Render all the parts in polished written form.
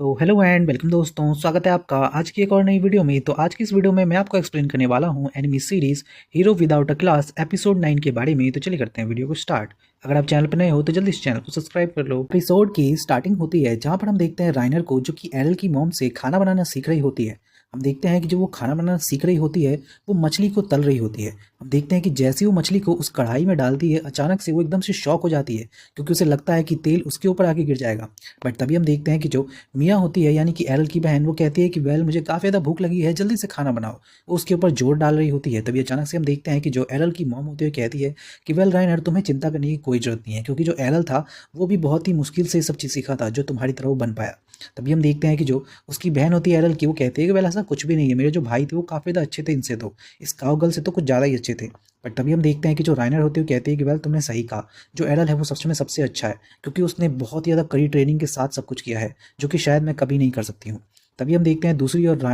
Hello and welcome दोस्तों, स्वागत है आपका आज की एक और नई वीडियो में। तो आज की इस वीडियो में मैं आपको एक्सप्लेन करने वाला हूं enemy series hero without a class episode 9 के बारे में। तो चलिए करते हैं वीडियो को स्टार्ट। अगर आप चैनल पर नए हो तो जल्दी इस चैनल को सब्सक्राइब कर लो। एपिसोड की स्टार्टिंग होती है जहां पर हम देखते हैं राइनर को, जो कि एरल की मॉम से खाना बनाना सीख रही होती है। हम देखते हैं कि जो वो खाना बनाना सीख रही होती है वो मछली को तल रही होती है। हम देखते हैं कि जैसे ही वो मछली को उस कढ़ाई में डालती है, अचानक से वो एकदम से शॉक हो जाती है, क्योंकि उसे लगता है कि तेल उसके ऊपर आके गिर जाएगा। बट तभी हम देखते हैं कि जो मिया होती है, यानी कि एरल की बहन, वो कहती है कि वेल मुझे काफ़ी ज़्यादा भूख लगी है, जल्दी से खाना बनाओ। वो उसके ऊपर जोर डाल रही होती है। तभी अचानक से हम देखते हैं कि जो एरल की मॉम होती है कहती है कि वेल राइनर, तुम्हें चिंता करने की कोई ज़रूरत नहीं है, क्योंकि जो एरल था वो भी बहुत ही मुश्किल से सब चीज़ सीखा था, जो तुम्हारी तरह वो बन पाया। तभी हम देखते हैं कि जो उसकी बहन होती है एरल की, वो कहती है कि वेल ऐसा कुछ भी नहीं है, मेरे जो भाई थे वो काफ़ी ज़्यादा अच्छे थे इनसे, तो इस काउगर्ल से तो कुछ ज़्यादा ही अच्छे थे। बट तभी हम देखते हैं कि जो राइनर होती है वो कहती है कि वेल तुमने सही कहा, जो एरल है वो सच में सबसे अच्छा है, क्योंकि उसने बहुत ही ज़्यादा कड़ी ट्रेनिंग के साथ सब कुछ किया है, जो कि शायद मैं कभी नहीं कर सकती हूँ। तभी हम देखते हैं दूसरी ओर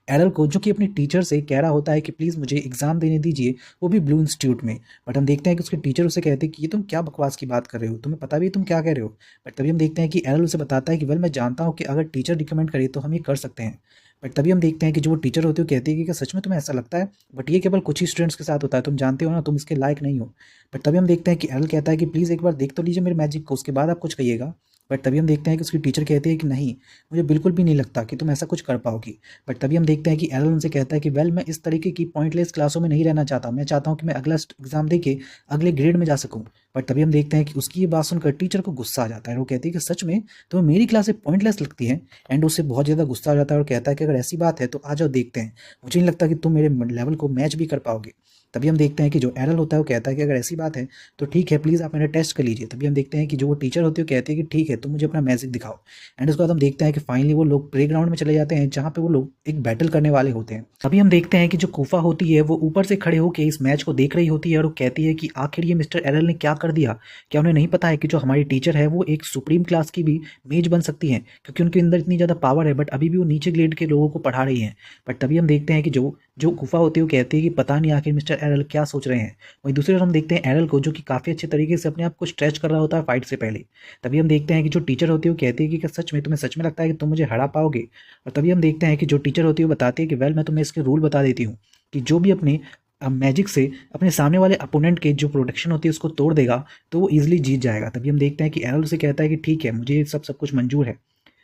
एरल को, जो कि अपनी टीचर से कह रहा होता है कि प्लीज़ मुझे एग्ज़ाम देने दीजिए, वो भी ब्लू इंस्टीट्यूट में। बट हम देखते हैं कि उसके टीचर उसे कहते हैं कि ये तुम क्या बकवास की बात कर रहे हो, तुम्हें पता भी है तुम क्या कह रहे हो। बट तभी हम देखते हैं कि एरल उसे बताता है कि वेल मैं जानता हूँ कि अगर टीचर रिकमेंड करे तो हम ये कर सकते हैं। बट तभी हम देखते हैं कि जो वो टीचर होती है वो कहती है कि क्या सच में तुम्हें ऐसा लगता है, बट ये केवल कुछ ही स्टूडेंट्स के साथ होता है, तुम जानते हो ना, तुम इसके लायक नहीं हो। बट तभी हम देखते हैं कि एरल कहता है कि प्लीज़ एक बार देख तो लीजिए मेरे मैजिक को, उसके बाद आप कुछ कहिएगा। बट तभी हम देखते हैं कि उसकी टीचर कहती है कि नहीं, मुझे बिल्कुल भी नहीं लगता कि तुम ऐसा कुछ कर पाओगी। बट तभी हम देखते हैं कि एरल उनसे कहता है कि वेल मैं इस तरीके की पॉइंटलेस क्लासों में नहीं रहना चाहता, मैं चाहता हूँ कि मैं अगला एग्जाम दे के अगले ग्रेड में जा सकूँ। बट तभी हम देखते हैं कि उसकी ये बात सुनकर टीचर को गुस्सा आ जाता है। वो कहती है कि सच में तुम्हें मेरी क्लासें पॉइंटलेस लगती हैं। एंड उससे बहुत ज़्यादा गुस्सा आ जाता है और कहता है कि अगर ऐसी बात है तो आ जाओ देखते हैं, मुझे नहीं लगता कि तुम मेरे लेवल को मैच भी कर पाओगे। तभी हम देखते हैं कि जो एरल होता है वो कहता है कि अगर ऐसी बात है तो ठीक है, प्लीज़ आप मेरा टेस्ट कर लीजिए। तभी हम देखते हैं कि जो वो टीचर होती है वो कहती है कि ठीक है, तुम मुझे अपना मैजिक दिखाओ। एंड उसके बाद हम देखते हैं कि फाइनली वो लोग प्लेग्राउंड में चले जाते हैं, जहाँ पे वो लोग एक बैटल करने वाले होते हैं। तभी हम देखते हैं कि जो कोफा होती है वो ऊपर से खड़े होकर इस मैच को देख रही होती है और वो कहती है कि आखिर ये मिस्टर एरल ने क्या कर दिया। क्या उन्हें नहीं पता है कि जो हमारी टीचर है वो एक सुप्रीम क्लास की भी मेज बन सकती हैं, क्योंकि उनके अंदर इतनी ज़्यादा पावर है, बट अभी भी वो नीचे ग्रेड के लोगों को पढ़ा रही हैं। बट तभी हम देखते हैं कि जो जो गुफा होती है वो कहती है कि पता नहीं आखिर मिस्टर एरल क्या सोच रहे हैं। वहीं दूसरी ओर हम देखते हैं एरल को, जो कि काफ़ी अच्छे तरीके से अपने आप को स्ट्रेच कर रहा होता है फाइट से पहले। तभी हम देखते हैं कि जो टीचर होती है वो कहती है कि क्या सच में तुम्हें सच में लगता है कि तुम मुझे हरा पाओगे। और तभी हम देखते हैं कि जो टीचर होती है वो बताती है कि वेल मैं तुम्हें इसके रूल बता देती हूँ, कि जो भी अपने मैजिक से अपने सामने वाले अपोनेंट के जो प्रोटेक्शन होती है उसको तोड़ देगा तो वो ईजिली जीत जाएगा। तभी हम देखते हैं कि एरल उसे कहता है कि ठीक है, मुझे सब कुछ मंजूर है।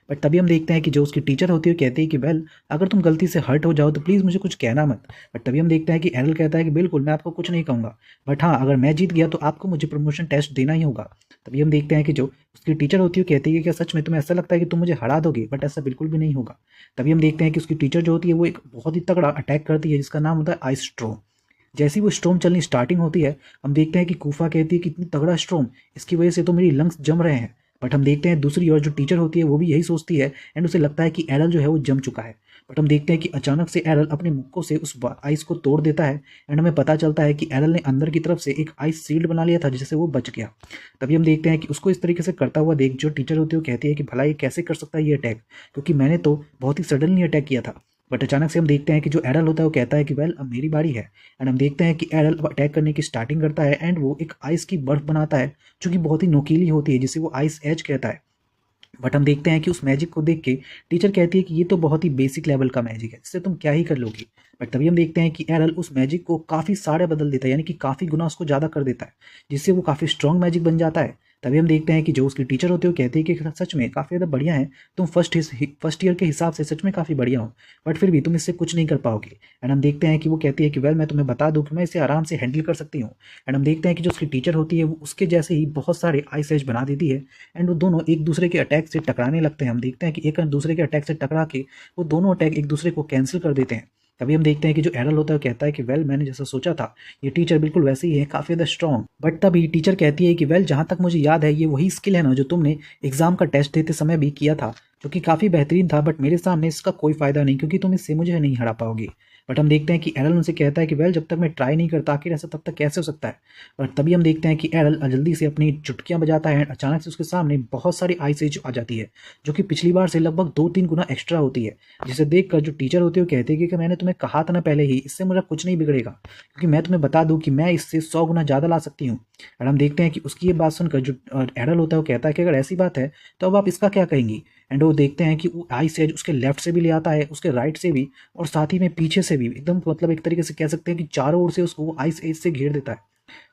बट तभी हम देखते हैं कि जो उसकी टीचर होती है वो कहती है कि वेल अगर तुम गलती से हर्ट हो जाओ तो प्लीज़ मुझे कुछ कहना मत। बट तभी हम देखते हैं कि एरल कहता है कि बिल्कुल मैं आपको कुछ नहीं कहूँगा, बट हाँ अगर मैं जीत गया तो आपको मुझे प्रमोशन टेस्ट देना ही होगा। तभी हम देखते हैं कि जो उसकी टीचर होती है वो कहती है कि क्या सच में तुम्हें ऐसा लगता है कि तुम मुझे हरा दोगे, बट ऐसा बिल्कुल भी नहीं होगा। तभी हम देखते हैं कि उसकी टीचर जो होती है वो एक बहुत ही तगड़ा अटैक करती है, जिसका नाम होता है आइस स्ट्रोम। जैसी वो स्टॉर्म चलनी स्टार्टिंग होती है, हम देखते हैं कि कूफा कहती है कि इतनी तगड़ा स्टॉर्म, इसकी वजह से तो मेरी लंग्स जम रहे हैं। बट हम देखते हैं दूसरी ओर जो टीचर होती है वो भी यही सोचती है, एंड उसे लगता है कि एरल जो है वो जम चुका है। बट हम देखते हैं कि अचानक से एरल अपने मुक्कों से उस आइस को तोड़ देता है। एंड हमें पता चलता है कि एरल ने अंदर की तरफ से एक आइस शील्ड बना लिया था, जिससे वो बच गया। तभी हम देखते हैं कि उसको इस तरीके से करता हुआ देख जो टीचर होती है वो कहती है कि भला ये कैसे कर सकता है ये अटैक, क्योंकि मैंने तो बहुत ही सडनली अटैक किया था। बट अचानक से हम देखते हैं कि जो एरल होता है वो कहता है कि वेल अब मेरी बारी है। एंड हम देखते हैं कि एरल अब अटैक करने की स्टार्टिंग करता है, एंड वो एक आइस की बर्फ बनाता है, जो कि बहुत ही नोकीली होती है, जिसे वो आइस एज कहता है। बट हम देखते हैं कि उस मैजिक को देख के टीचर कहती है कि ये तो बहुत ही बेसिक लेवल का मैजिक है, जिससे तुम क्या ही कर लोगी। बट तभी हम देखते हैं कि एरल उस मैजिक को काफ़ी सारे बदल देता है, यानी कि काफ़ी गुना उसको ज़्यादा कर देता है, जिससे वो काफ़ी स्ट्रॉन्ग मैजिक बन जाता है। तभी हम देखते हैं कि जो उसकी टीचर होती है वो कहती है कि सच में काफ़ी ज़्यादा बढ़िया है, तुम फर्स्ट ईयर के हिसाब से सच में काफ़ी बढ़िया हो, बट फिर भी तुम इससे कुछ नहीं कर पाओगे। एंड हम देखते हैं कि वो कहती है कि वेल मैं तुम्हें बता दूं कि मैं इसे आराम से हैंडल कर सकती हूँ। एंड हम देखते हैं कि जो उसकी टीचर होती है वो उसके जैसे ही बहुत सारे आइस एज बना देती है, एंड वो दोनों एक दूसरे के अटैक से टकराने लगते हैं। हम देखते हैं कि एक दूसरे के अटैक से टकरा के वो दोनों अटैक एक दूसरे को कैंसिल कर देते हैं। तभी हम देखते हैं कि जो एरल होता है वो कहता है कि वेल मैंने जैसा सोचा था, ये टीचर बिल्कुल वैसे ही है, काफ़ी ज़्यादा स्ट्रॉन्ग। बट तभी टीचर कहती है कि वेल जहाँ तक मुझे याद है ये वही स्किल है ना जो तुमने एग्जाम का टेस्ट देते समय भी किया था, जो कि काफ़ी बेहतरीन था, बट मेरे सामने इसका कोई फ़ायदा नहीं, क्योंकि तुम इससे मुझे नहीं हरा पाओगे। बट हम देखते हैं कि एरल उनसे कहता है कि वेल जब तक मैं ट्राई नहीं करता आखिर ऐसा तब तक कैसे हो सकता है। और तभी हम देखते हैं कि एरल जल्दी से अपनी चुटकियां बजाता है, अचानक से उसके सामने बहुत सारी आइस एज आ जाती है, जो कि पिछली बार से लगभग 2-3 गुना एक्स्ट्रा होती है। जिसे देखकर जो टीचर होती है वो कहती है कि मैंने तुम्हें कहा था ना पहले ही, इससे मेरा कुछ नहीं बिगड़ेगा, क्योंकि मैं तुम्हें बता दूं कि मैं इससे 100 गुना ज़्यादा ला सकती हूँ। और हम देखते हैं कि उसकी ये बात सुनकर जो एरल होता है वो कहता है कि अगर ऐसी बात है तो अब आप इसका क्या कहेंगी। एंड वो देखते हैं कि वो आइस एज उसके लेफ्ट से भी ले आता है, उसके राइट से भी, और साथ ही में पीछे से भी, एकदम मतलब एक तरीके से कह सकते हैं कि चारों ओर से उसको आइस एज से घेर देता है।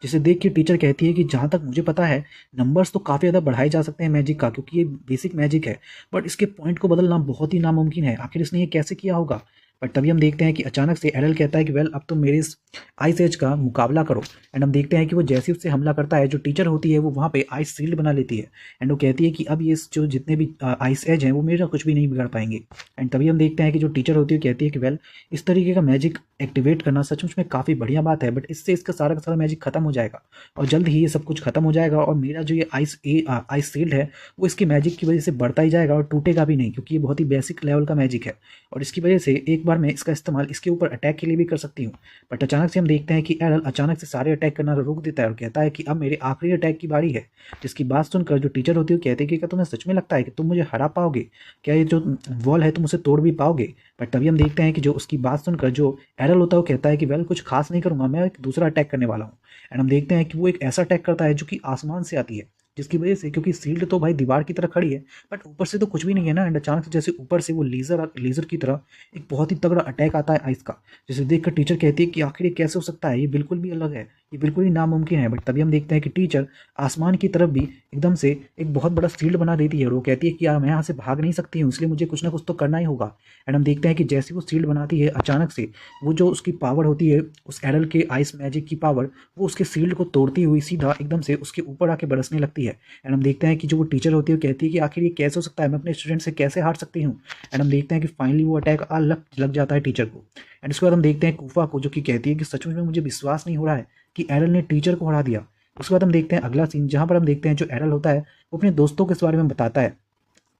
जिसे देख के टीचर कहती है कि जहाँ तक मुझे पता है नंबर्स तो काफ़ी ज़्यादा बढ़ाए जा सकते हैं मैजिक का, क्योंकि ये बेसिक मैजिक है, बट इसके पॉइंट को बदलना बहुत ही नामुमकिन है। आखिर इसने ये कैसे किया होगा? बट तभी हम देखते हैं कि अचानक से एरल कहता है कि वेल अब तुम मेरे इस आइस एज का मुकाबला करो। एंड हम देखते हैं कि वो जैसे उससे हमला करता है, जो टीचर होती है वो वहाँ पे आइस शील्ड बना लेती है। एंड वो कहती है कि अब ये जो जितने भी आइस एज हैं वो मेरा कुछ भी नहीं बिगाड़ पाएंगे। एंड तभी हम देखते हैं कि जो टीचर होती है कहती है कि वेल इस तरीके का मैजिक एक्टिवेट करना सचमुच में काफ़ी बढ़िया बात है, बट इससे इसका सारा का सारा मैजिक खत्म हो जाएगा और जल्द ही ये सब कुछ खत्म हो जाएगा, और मेरा जो ये आइस शील्ड है वो इसकी मैजिक की वजह से बढ़ता ही जाएगा और टूटेगा भी नहीं, क्योंकि ये बहुत ही बेसिक लेवल का मैजिक है और इसकी वजह से एक बार मैं इसका इस्तेमाल इसके ऊपर अटैक के लिए भी कर सकती हूँ। बट अचानक से हम देखते हैं कि एरल अचानक से सारे अटैक करना रोक देता है और कहता है कि अब मेरे आखिरी अटैक की बारी है। जिसकी बात सुनकर जो टीचर होती है कहते हैं कि क्या तुम्हें सच में लगता है कि तुम मुझे हरा पाओगे? क्या ये जो वॉल है तुम उसे तोड़ भी पाओगे? बट तभी हम देखते हैं कि जो उसकी बात सुनकर जो एरल होता है वो कहता है कि वेल कुछ खास नहीं करूंगा, मैं एक दूसरा अटैक करने वाला हूँ। एंड हम देखते हैं कि वो एक ऐसा अटैक करता है जो कि आसमान से आती है, जिसकी वजह से, क्योंकि शील्ड तो भाई दीवार की तरह खड़ी है बट ऊपर से तो कुछ भी नहीं है ना, एंड अचानक से जैसे ऊपर से वो लेजर की तरह एक बहुत ही तगड़ा अटैक आता है आइस का, जिसे देखकर टीचर कहती है कि आखिर ये कैसे हो सकता है, ये बिल्कुल भी अलग है, ये बिल्कुल ही नामुमकिन है। बट तभी हम देखते हैं कि टीचर आसमान की तरफ भी एकदम से एक बहुत बड़ा शील्ड बना देती है और वो कहती है कि यार मैं यहाँ से भाग नहीं सकती हूँ, इसलिए मुझे कुछ ना कुछ तो करना ही होगा। एंड हम देखते हैं कि जैसे वो शील्ड बनाती है अचानक से वो जो उसकी पावर होती है उस एरल के आइस मैजिक की पावर, वो उसके शील्ड को तोड़ती हुई सीधा एकदम से उसके ऊपर आके बरसने लगती है। एंड हम देखते हैं कि जो वो टीचर होती है वो कहती है कि आखिर ये कैसे हो सकता है, मैं अपने स्टूडेंट से कैसे हार सकती हूँ। एंड हम देखते हैं कि फाइनली वो अटैक लग जाता है टीचर को। एंड उसके बाद हम देखते हैं कूफा को, जो कि कहती है कि सचमुच में मुझे विश्वास नहीं हो रहा है कि एरल ने टीचर को हरा दिया। उसके बाद हम देखते हैं अगला सीन, जहाँ पर हम देखते हैं जो एरल होता है वो अपने दोस्तों के इस बारे में बताता है।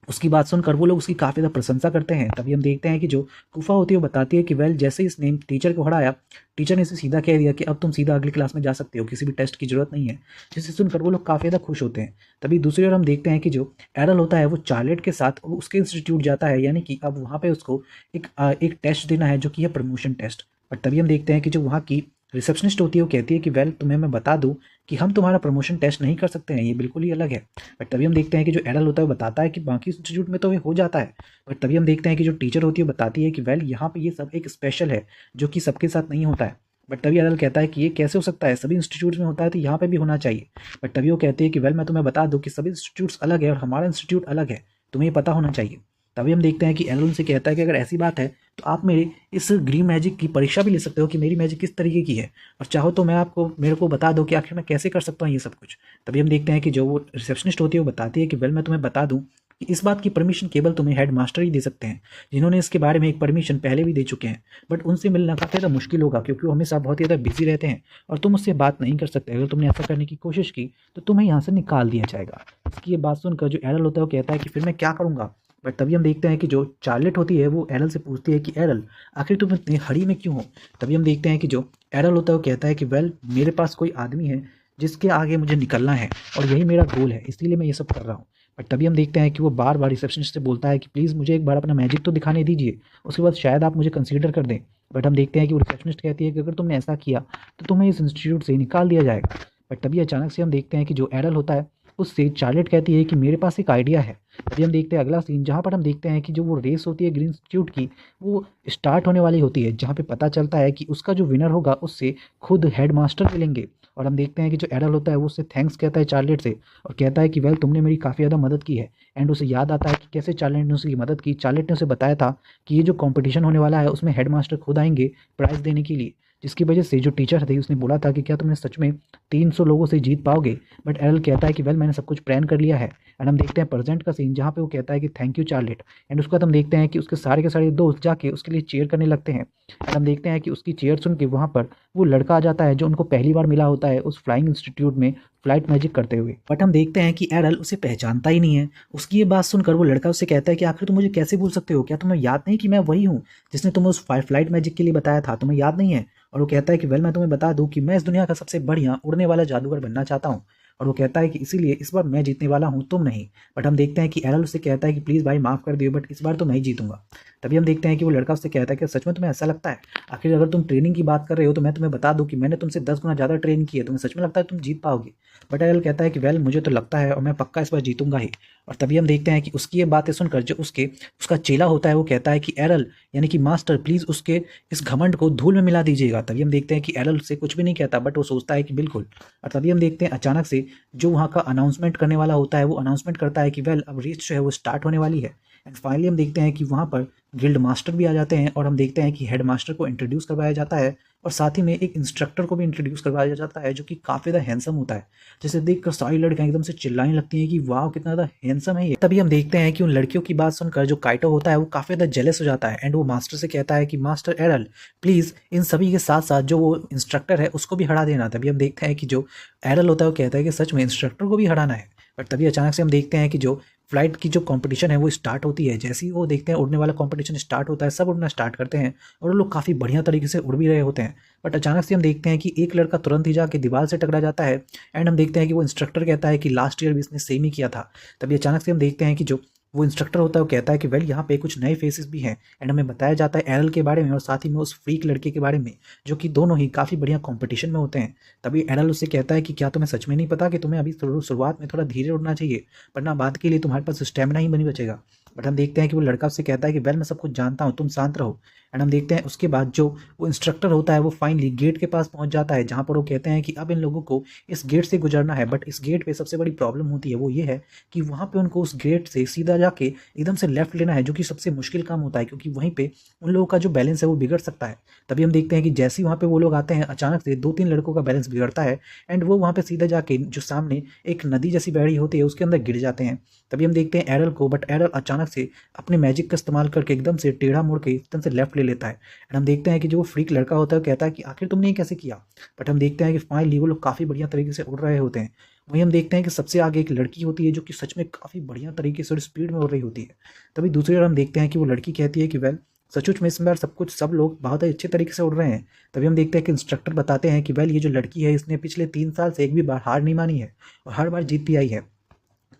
उसकी बात सुनकर वो लोग उसकी काफ़ी ज़्यादा प्रशंसा करते हैं। तभी हम देखते हैं कि जो कूफा होती है वो बताती है कि वेल जैसे ही इसने टीचर को हराया, टीचर ने इसे सीधा कह दिया कि अब तुम सीधा अगली क्लास में जा सकते हो, किसी भी टेस्ट की जरूरत नहीं है। जिसे सुनकर वो लोग काफ़ी ज़्यादा खुश होते हैं। तभी दूसरी ओर हम देखते हैं कि जो एरल होता है वो चार्लेट के साथ वो उसके इंस्टीट्यूट जाता है, यानी कि अब वहाँ पे उसको एक टेस्ट देना है जो कि है प्रमोशन टेस्ट। बट तभी हम देखते हैं कि जो वहाँ की रिसेप्शनिस्ट होती है वो कहती है कि वेल तुम्हें मैं बता दूं कि हम तुम्हारा प्रमोशन टेस्ट नहीं कर सकते हैं, ये बिल्कुल ही अलग है। बट तभी हम देखते हैं कि जो एरल होता है वो बताता है कि बाकी इंस्टीट्यूट में तो ये हो जाता है। बट तभी हम देखते हैं कि जो टीचर होती है बताती है कि वेल यहाँ पे ये सब एक स्पेशल है जो कि सबके साथ नहीं होता है। बट तभी एरल कहता है कि ये कैसे हो सकता है, सभी इंस्टीट्यूट में होता है तो यहाँ पे भी होना चाहिए। बट तभी वो कहती है कि वेल मैं तुम्हें बता दूँ कि सभी इंस्टीट्यूट्स अलग है और हमारा इंस्टीट्यूट अलग है, तुम्हें ये पता होना चाहिए। तभी हम देखते हैं कि एरल उनसे कहता है कि अगर ऐसी बात है तो आप मेरे इस ग्रीन मैजिक की परीक्षा भी ले सकते हो कि मेरी मैजिक किस तरीके की है, और चाहो तो मैं आपको मेरे को बता दो कि आखिर मैं कैसे कर सकता हूँ ये सब कुछ। तभी हम देखते हैं कि जो वो रिसेप्शनिस्ट होती है वो बताती है कि वेल मैं तुम्हें बता दूं कि इस बात की परमिशन केवल तुम्हें हेड मास्टर ही दे सकते हैं, जिन्होंने इसके बारे में एक परमिशन पहले भी दे चुके हैं। बट उनसे मिलना काफ़ी ज़्यादा मुश्किल होगा क्योंकि वो हमेशा बहुत ही ज़्यादा बिजी रहते हैं और तुम उससे बात नहीं कर सकते। अगर तुमने ऐसा करने की कोशिश की तो तुम्हें यहाँ से निकाल दिया जाएगा। इसकी ये बात सुनकर जो एरल होता है वो कहता है कि फिर मैं क्या करूँगा। बट तभी हम देखते हैं कि जो चार्लेट होती है वो एरल से पूछती है कि एरल आखिर तुम इतनी हड़ी में क्यों हो। तभी हम देखते हैं कि जो एरल होता है वो कहता है कि वेल मेरे पास कोई आदमी है जिसके आगे मुझे निकलना है और यही मेरा गोल है, इसीलिए मैं ये सब कर रहा हूँ। बट तभी हम देखते हैं कि वो बार बार रिसेप्शनिस्ट से बोलता है कि प्लीज़ मुझे एक बार अपना मैजिक तो दिखाने दीजिए, उसके बाद शायद आप मुझे कंसीडर कर दें। बट हम देखते हैं कि वो रिसेप्शनिस्ट कहती है कि अगर तुमने ऐसा किया तो तुम्हें इस इंस्टीट्यूट से निकाल दिया जाएगा। बट तभी अचानक से हम देखते हैं कि जो एरल होता है उससे चार्लेट कहती है कि मेरे पास एक आइडिया है। तभी हम देखते हैं अगला सीन, जहाँ पर हम देखते हैं कि जो वो रेस होती है ग्रीन इंस्टीट्यूट की वो स्टार्ट होने वाली होती है, जहाँ पे पता चलता है कि उसका जो विनर होगा उससे खुद हेड मास्टर मिलेंगे। और हम देखते हैं कि जो एरल होता है वो उससे थैंक्स कहता है चार्लेट से और कहता है कि वेल तुमने मेरी काफ़ी ज़्यादा मदद की है। एंड उसे याद आता है कि कैसे चार्लेट ने उसकी मदद की। चार्लेट ने उसे बताया था कि ये जो कंपटीशन होने वाला है उसमें हेड मास्टर खुद आएंगे प्राइज़ देने के लिए, जिसकी वजह से जो टीचर थे उसने बोला था कि क्या तुमने सच में 300 लोगों से जीत पाओगे। बट एरल कहता है कि वेल मैंने सब कुछ प्लान कर लिया है। एंड हम देखते हैं प्रेजेंट का सीन, जहाँ पे वो कहता है कि थैंक यू चार्लेट। एंड उसके बाद हम देखते हैं कि उसके सारे के सारे दोस्त जाके उसके लिए चेयर करने लगते हैं। एंड हम देखते हैं कि उसकी चेयर सुन के वहाँ पर वो लड़का आ जाता है जो उनको पहली बार मिला होता है उस फ्लाइंग इंस्टीट्यूट में फ्लाइट मैजिक करते हुए। बट हम देखते हैं कि एरल उसे पहचानता ही नहीं है। उसकी ये बात सुनकर वो लड़का उससे कहता है कि आखिर तुम मुझे कैसे भूल सकते हो, क्या तुम्हें याद नहीं कि मैं वही हूँ जिसने तुम्हें उस फ्लाइट मैजिक के लिए बताया था, तुम्हें याद नहीं है। और वो कहता है कि वेल मैं तुम्हें बता दूं कि मैं इस दुनिया का सबसे बढ़िया उड़ने वाला जादूगर बनना चाहता हूँ। और वो कहता है कि इसीलिए इस बार मैं जीतने वाला हूँ, तुम नहीं। बट हम देखते हैं कि एरल उससे कहता है कि प्लीज़ भाई माफ़ कर दियो, बट इस बार तो मैं ही जीतूंगा। तभी हम देखते हैं कि वो लड़का उससे कहता है कि सच में तुम्हें ऐसा लगता है? आखिर अगर तुम ट्रेनिंग की बात कर रहे हो तो मैं तुम्हें बता दूं कि मैंने तुमसे 10 गुना ज़्यादा ट्रेन की है, तुम्हें सच में लगता है तुम जीत पाओगे? बट एरल कहता है कि वेल मुझे तो लगता है और मैं पक्का इस बार जीतूंगा ही। और तभी हम देखते हैं कि उसकी ये बातें सुनकर जो उसका चेला होता है वो कहता है कि एरल यानी कि मास्टर प्लीज़ उसके इस घमंड को धूल में मिला दीजिएगा। तभी हम देखते हैं कि एरल उससे कुछ भी नहीं कहता बट वो सोचता है कि बिल्कुल। और तभी हम देखते हैं अचानक से जो वहाँ का अनाउंसमेंट करने वाला होता है वो अनाउंसमेंट करता है कि वेल अब रेस जो है वो स्टार्ट होने वाली है। एंड फाइनली हम देखते हैं कि वहाँ पर गिल्ड मास्टर भी आ जाते हैं और हम देखते हैं कि हेड मास्टर को इंट्रोड्यूस करवाया जाता है और साथ ही में एक इंस्ट्रक्टर को भी इंट्रोड्यूस करवाया जाता है जो कि काफ़ी ज़्यादा हैंडसम होता है। जैसे देखकर सारी लड़कियां एकदम से चिल्लाने लगती हैं कि वाह कितना ज़्यादा हैंडसम है ये। तभी हम देखते हैं कि उन लड़कियों की बात सुनकर जो काइटो होता है वो काफ़ी ज़्यादा जेलस हो जाता है एंड वो मास्टर से कहता है कि मास्टर एरल प्लीज़ इन सभी के साथ साथ जो वो इंस्ट्रक्टर है उसको भी हरा देना। तभी हम देखते हैं कि जो एरल होता है वो कहता है कि सच में इंस्ट्रक्टर को भी हराना है। बट तभी अचानक से हम देखते हैं कि जो फ्लाइट की जो कंपटीशन है वो स्टार्ट होती है। जैसे ही वो देखते हैं उड़ने वाला कंपटीशन स्टार्ट होता है, सब उड़ना स्टार्ट करते हैं और वो लोग काफ़ी बढ़िया तरीके से उड़ भी रहे होते हैं। बट अचानक से हम देखते हैं कि एक लड़का तुरंत ही जाके दीवार से टकरा जाता है एंड हम देखते हैं कि वो इंस्ट्रक्टर कहता है कि लास्ट ईयर भी इसने सेम ही किया था। तभी अचानक से हम देखते हैं कि जो वो इंस्ट्रक्टर होता है वो कहता है कि वेल यहाँ पे कुछ नए फेसेस भी हैं एंड हमें बताया जाता है एरल के बारे में और साथ ही में उस फ्रीक लड़के के बारे में जो कि दोनों ही काफ़ी बढ़िया कंपटीशन में होते हैं। तभी एरल उससे कहता है कि क्या तुम्हें सच में नहीं पता कि तुम्हें अभी शुरुआत में थोड़ा धीरे उड़ना चाहिए वरना बाद के लिए तुम्हारे पास स्टेमिना ही बनी बचेगा। बट हम देखते हैं कि वो लड़का उससे कहता है कि वेल मैं सब कुछ जानता हूँ, तुम शांत रहो। एंड हम देखते हैं उसके बाद जो वो इंस्ट्रक्टर होता है वो फाइनली गेट के पास पहुंच जाता है जहाँ पर वो कहते हैं कि अब इन लोगों को इस गेट से गुजरना है। बट इस गेट पे सबसे बड़ी प्रॉब्लम होती है वो ये है कि वहाँ पे उनको उस गेट से सीधा जाके एकदम से लेफ्ट लेना है जो कि सबसे मुश्किल काम होता है क्योंकि वहीं पे उन लोगों का जो बैलेंस है वो बिगड़ सकता है। तभी हम देखते हैं कि जैसे ही वहाँ पे वो लोग आते हैं अचानक से 2-3 लड़कों का बैलेंस बिगड़ता है एंड वो वहाँ पे सीधा जाके जो सामने एक नदी जैसी बह रही होती है उसके अंदर गिर जाते हैं। तभी हम देखते हैं एरल को, बट एरल अचानक से अपने मैजिक का इस्तेमाल करके एकदम से टेढ़ा मुड़ के एकदम से लेफ्ट ले लेता है। एंड हम देखते हैं कि जो वो फ्रीक लड़का होता है वो कहता है कि आखिर तुमने ये कैसे किया? बट हम देखते हैं कि फाइनली वो लोग काफ़ी बढ़िया तरीके से उड़ रहे होते हैं। वहीं हम देखते हैं कि सबसे आगे एक लड़की होती है जो कि सच में काफ़ी बढ़िया तरीके से और स्पीड में उड़ रही होती है। तभी दूसरी ओर हम देखते हैं कि वो लड़की कहती है कि वेल सचमुच में इस बार सब लोग बहुत ही अच्छे तरीके से उड़ रहे हैं। तभी हम देखते हैं कि इंस्ट्रक्टर बताते हैं कि वेल ये जो लड़की है इसने पिछले 3 साल से एक भी बार हार नहीं मानी है और हर बार जीत भी आई है।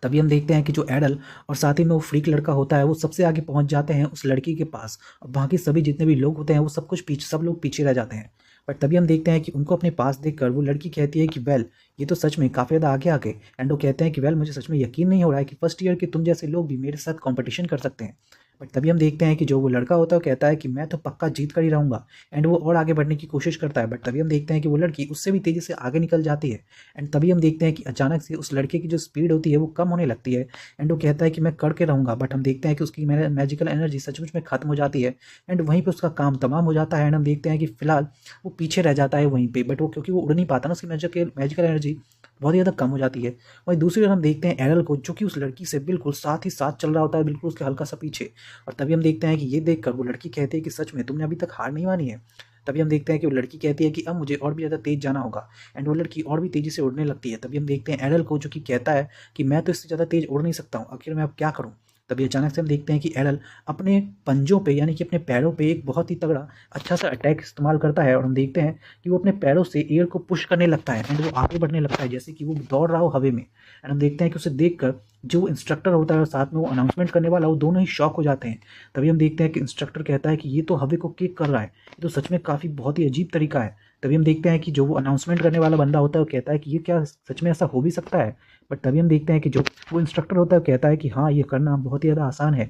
तभी हम देखते हैं कि जो एडल और साथ ही में वो फ्रीक लड़का होता है वो सबसे आगे पहुंच जाते हैं उस लड़की के पास और बाकी सभी जितने भी लोग होते हैं वो सब लोग पीछे रह जाते हैं। बट तभी हम देखते हैं कि उनको अपने पास देखकर वो लड़की कहती है कि वेल ये तो सच में काफ़ी ज़्यादा आगे आगे। एंड वो कहते हैं कि वेल मुझे सच में यकीन नहीं हो रहा है कि फर्स्ट ईयर के तुम जैसे लोग भी मेरे साथ कंपटीशन कर सकते हैं। बट तभी हम देखते हैं कि जो वो लड़का होता है वो कहता है कि मैं तो पक्का जीत कर ही रहूँगा एंड वो और आगे बढ़ने की कोशिश करता है। बट तभी हम देखते हैं कि वो लड़की उससे भी तेज़ी से आगे निकल जाती है एंड तभी हम देखते हैं कि अचानक से उस लड़के की जो स्पीड होती है वो कम होने लगती है एंड वो कहता है कि मैं करके रहूँगा। बट हम देखते हैं कि उसकी मैजिकल एनर्जी सचमुच में खत्म हो जाती है एंड वहीं पर उसका काम तमाम हो जाता है एंड हम देखते हैं कि फिलहाल वो पीछे रह जाता है वहीं पर। बट वो क्योंकि वो उड़ नहीं पाता ना, उसकी मैजिकल एनर्जी बहुत ही ज़्यादा कम हो जाती है। वहीं दूसरी ओर हम देखते हैं एरल को जो कि उस लड़की से बिल्कुल साथ ही साथ चल रहा होता है, बिल्कुल उसके हल्का सा पीछे। और तभी हम देखते हैं कि ये देखकर वो लड़की कहती है कि सच में तुमने अभी तक हार नहीं मानी है। तभी हम देखते हैं कि वो लड़की कहती है कि अब मुझे और भी ज़्यादा तेज़ जाना होगा एंड वो लड़की और भी तेज़ी से उड़ने लगती है। तभी हम देखते हैं एरल को जो कि कहता है कि मैं तो इससे ज़्यादा तेज़ उड़ नहीं सकता हूँ, आखिर मैं अब क्या करूँ? तभी अचानक से हम देखते हैं कि एरल अपने पंजों पे यानी कि अपने पैरों पे एक बहुत ही तगड़ा अच्छा सा अटैक इस्तेमाल करता है और हम देखते हैं कि वो अपने पैरों से एयर को पुश करने लगता है एंड वो आगे बढ़ने लगता है जैसे कि वो दौड़ रहा हो हवा में। एंड हम देखते हैं कि उसे देखकर जो इंस्ट्रक्टर होता है और साथ में वो अनाउंसमेंट करने वाला वो दोनों ही शॉक हो जाते हैं। तभी हम देखते हैं कि इंस्ट्रक्टर कहता है कि ये तो हवा को किक कर रहा है, ये तो सच में काफ़ी बहुत ही अजीब तरीका है। तभी हम देखते हैं कि जो वो अनाउंसमेंट करने वाला बंदा होता है वो कहता है कि ये क्या सच में ऐसा हो भी सकता है? बट तभी हम देखते हैं कि जो वो इंस्ट्रक्टर होता है वो कहता है कि हाँ ये करना बहुत ही ज़्यादा आसान है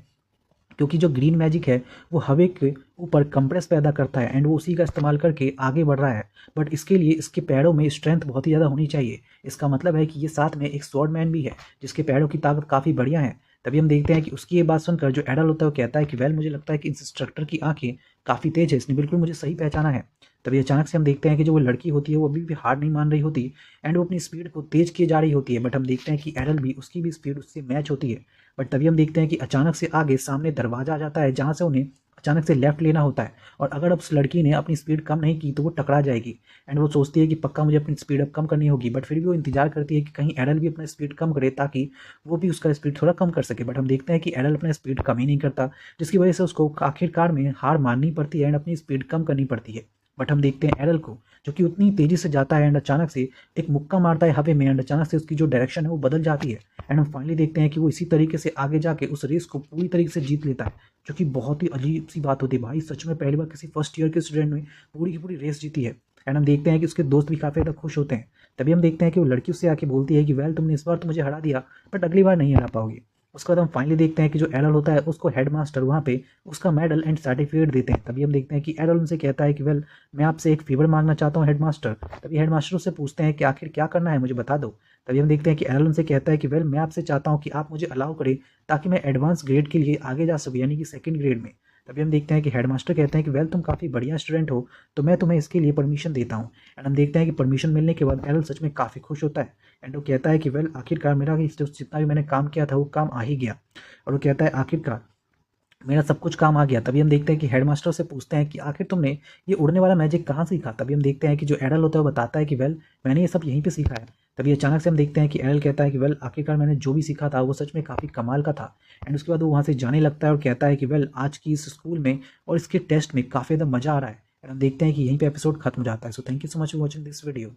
क्योंकि जो ग्रीन मैजिक है वो हवे के ऊपर कंप्रेस पैदा करता है एंड वो उसी का इस्तेमाल करके आगे बढ़ रहा है। बट इसके लिए इसके पैरों में स्ट्रेंथ बहुत ही ज़्यादा होनी चाहिए। इसका मतलब है कि ये साथ में एक स्वॉर्ड मैन भी है जिसके पैरों की ताकत काफ़ी बढ़िया है। तभी हम देखते हैं कि उसकी ये बात सुनकर जो एडल होता है वो कहता है कि वेल मुझे लगता है कि इस इंस्ट्रक्टर की आंखें काफ़ी तेज है, इसने बिल्कुल मुझे सही पहचाना है। तभी अचानक से हम देखते हैं कि जो वो लड़की होती है वो अभी भी हार नहीं मान रही होती एंड वो अपनी स्पीड को तेज किए जा रही होती है। बट हम देखते हैं कि एडल भी उसकी भी स्पीड उससे मैच होती है। बट तभी हम देखते हैं कि अचानक से आगे सामने दरवाजा आ जाता है जहाँ से उन्हें अचानक से लेफ्ट लेना होता है और अगर अब उस लड़की ने अपनी स्पीड कम नहीं की तो वो टकरा जाएगी एंड वो सोचती है कि पक्का मुझे अपनी स्पीड अब कम करनी होगी। बट फिर भी वो इंतजार करती है कि कहीं एडल भी अपना स्पीड कम करे ताकि वो भी उसका स्पीड थोड़ा कम कर सके। बट हम देखते हैं कि एडल अपना स्पीड कम ही नहीं करता जिसकी वजह से उसको आखिरकार में हार माननी पड़ती है एंड अपनी स्पीड कम करनी पड़ती है। बट हम देखते हैं एरल को, जो कि उतनी तेजी से जाता है एंड अचानक से एक मुक्का मारता है हवा में एंड अचानक से उसकी जो डायरेक्शन है वो बदल जाती है एंड हम फाइनली देखते हैं कि वो इसी तरीके से आगे जाके उस रेस को पूरी तरीके से जीत लेता है, जो कि बहुत ही अजीब सी बात होती है भाई। सच में पहली बार किसी फर्स्ट ईयर के स्टूडेंट ने पूरी की पूरी रेस जीती है एंड हम देखते हैं कि उसके दोस्त भी काफ़ी ज़्यादा खुश होते हैं। तभी हम देखते हैं कि वो लड़की उससे आके बोलती है कि वेल तुमने इस बार तो मुझे हरा दिया बट अगली बार नहीं हरा पाओगी। उसके बाद हम फाइनली देखते हैं कि जो एरल होता है उसको हेडमास्टर वहाँ पे उसका मेडल एंड सर्टिफिकेट देते हैं। तभी हम देखते हैं कि एरल उनसे कहता है कि वेल मैं आपसे एक फेवर मांगना चाहता हूँ हेडमास्टर। तभी हेडमास्टर उससे पूछते हैं कि आखिर क्या करना है मुझे बता दो। तभी हम देखते हैं कि एरल उनसे कहता है कि वेल मैं आपसे चाहता हूँ कि आप मुझे अलाउ करें ताकि मैं एडवांस ग्रेड के लिए आगे जा सकूँ, यानी कि सेकंड ग्रेड में। तभी हम देखते हैं कि हेडमास्टर कहते हैं कि वेल तुम काफ़ी बढ़िया स्टूडेंट हो तो मैं तुम्हें इसके लिए परमिशन देता हूँ। एंड हम देखते हैं कि परमिशन मिलने के बाद एरल सच में काफ़ी खुश होता है एंड वो कहता है कि वेल आखिरकार मेरा जितना भी मैंने काम किया था वो काम आ ही गया। और वो कहता है आखिरकार मेरा सब कुछ काम आ गया। तभी हम देखते हैं कि हेडमास्टर से पूछते हैं कि आखिर तुमने ये उड़ने वाला मैजिक कहाँ सीखा। तभी हम देखते हैं कि जो एरल होता है वो बताता है कि वेल मैंने ये सब यहीं पे सीखा है। तभी अचानक से हम देखते हैं कि एरल कहता है कि वेल आखिरकार मैंने जो भी सीखा था वो सच में काफ़ी कमाल का था। एंड उसके बाद वो वहाँ से जाने लगता है और कहता है कि वेल आज की इस स्कूल में और इसके टेस्ट में काफ़ी ज़्यादा मज़ा आ रहा है। एंड हम देखते हैं कि यहीं पर एपिसोड खत्म हो जाता है। So thank you so much for watching this video.